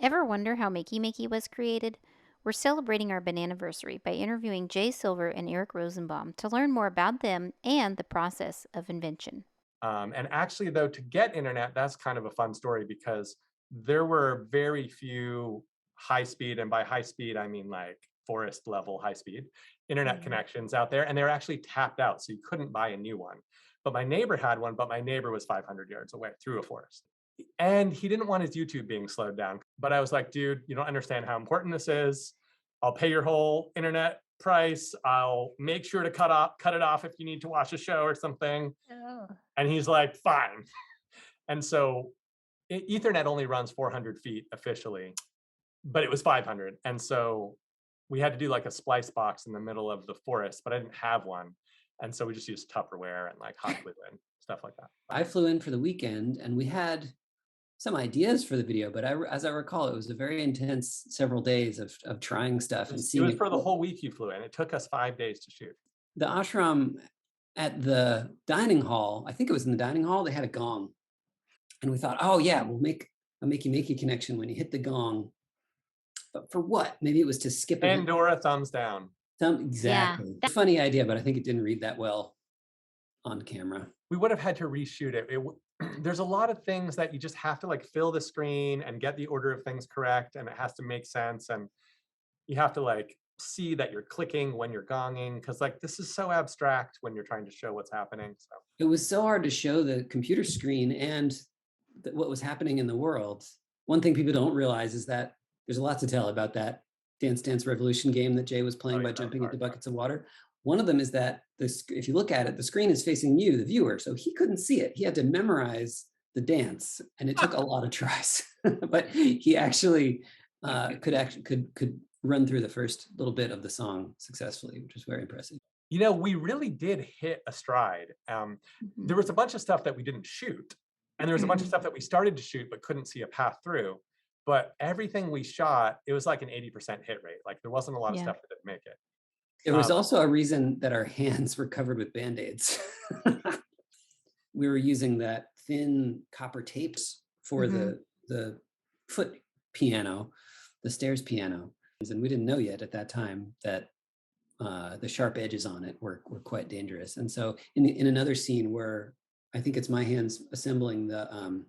Ever wonder how Makey Makey was created? We're celebrating our bananiversary by interviewing Jay Silver and Eric Rosenbaum to learn more about them and the process of invention. And actually, though, to get internet, that's kind of a fun story because there were very few high speed, and by high speed, I mean like forest level high speed internet Hmm. connections out there. And they were actually tapped out, so you couldn't buy a new one. But my neighbor had one, but my neighbor was 500 yards away through a forest. And he didn't want his YouTube being slowed down. But I was like, dude, you don't understand how important this is. I'll pay your whole internet price. I'll make sure to cut it off if you need to watch a show or something. Oh. And he's like, fine. And so Ethernet only runs 400 feet officially, but it was 500. And so we had to do like a splice box in the middle of the forest, but I didn't have one. And so we just used Tupperware and like hot glue and stuff like that. I flew in for the weekend and we had some ideas for the video, but as I recall, it was a very intense several days of trying stuff and It seeing was it. for the whole week you flew in. It took us 5 days to shoot. The ashram at the dining hall, I think it was in the dining hall, they had a gong. And we thought, oh yeah, we'll make a Makey Makey connection when you hit the gong. But for what? Maybe it was to skip it. Pandora thumbs down. Exactly. Funny idea, but I think it didn't read that well on camera. We would have had to reshoot it. There's a lot of things that you just have to like fill the screen and get the order of things correct, and it has to make sense, and you have to like see that you're clicking when you're gonging, because like this is so abstract when you're trying to show what's happening. So It was so hard to show the computer screen and what was happening in the world. One thing people don't realize is that there's a lot to tell about that Dance Dance Revolution game that Jay was playing by jumping into buckets of water. One of them is that if you look at it, the screen is facing you, the viewer, so he couldn't see it. He had to memorize the dance, and it took a lot of tries. But he actually could run through the first little bit of the song successfully, which was very impressive. you know, we really did hit a stride. There was a bunch of stuff that we didn't shoot, and there was a bunch of stuff that we started to shoot but couldn't see a path through. But everything we shot, it was like an 80% hit rate. Like there wasn't a lot of Yeah. stuff that didn't make it. There was also a reason that our hands were covered with Band-Aids. We were using that thin copper tapes for the foot piano, the stairs piano. And we didn't know yet at that time that the sharp edges on it were quite dangerous. And so in another scene where I think it's my hands assembling the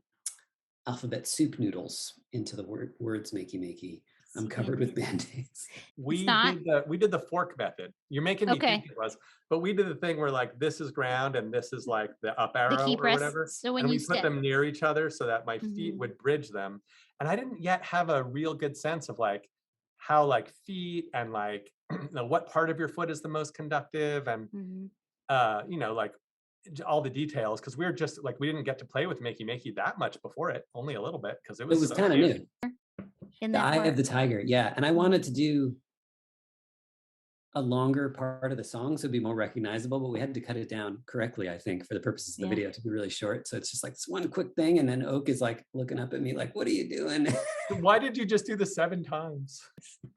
alphabet soup noodles into the words Makey Makey, I'm covered with Band-Aids. We did the fork method. You're making me think it was, but we did the thing where like this is ground and this is like the up arrow The key or press. whatever. So when and you we put them near each other so that my feet would bridge them. And I didn't yet have a real good sense of like how like feet and like what part of your foot is the most conductive, and you know, like all the details, because we were just like we didn't get to play with Makey Makey that much before it, only a little bit, because it was so kind of new. in The that Eye part. of the Tiger, yeah. And I wanted to do a longer part of the song so it'd be more recognizable, but we had to cut it down correctly, I think, for the purposes of the video to be really short. So it's just like this one quick thing, and then Oak is like looking up at me like, what are you doing? Why did you just do the 7 times?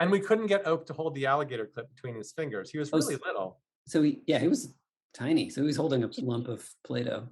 And we couldn't get Oak to hold the alligator clip between his fingers. He was really little. So he was tiny. So he was holding a lump of Play-Doh.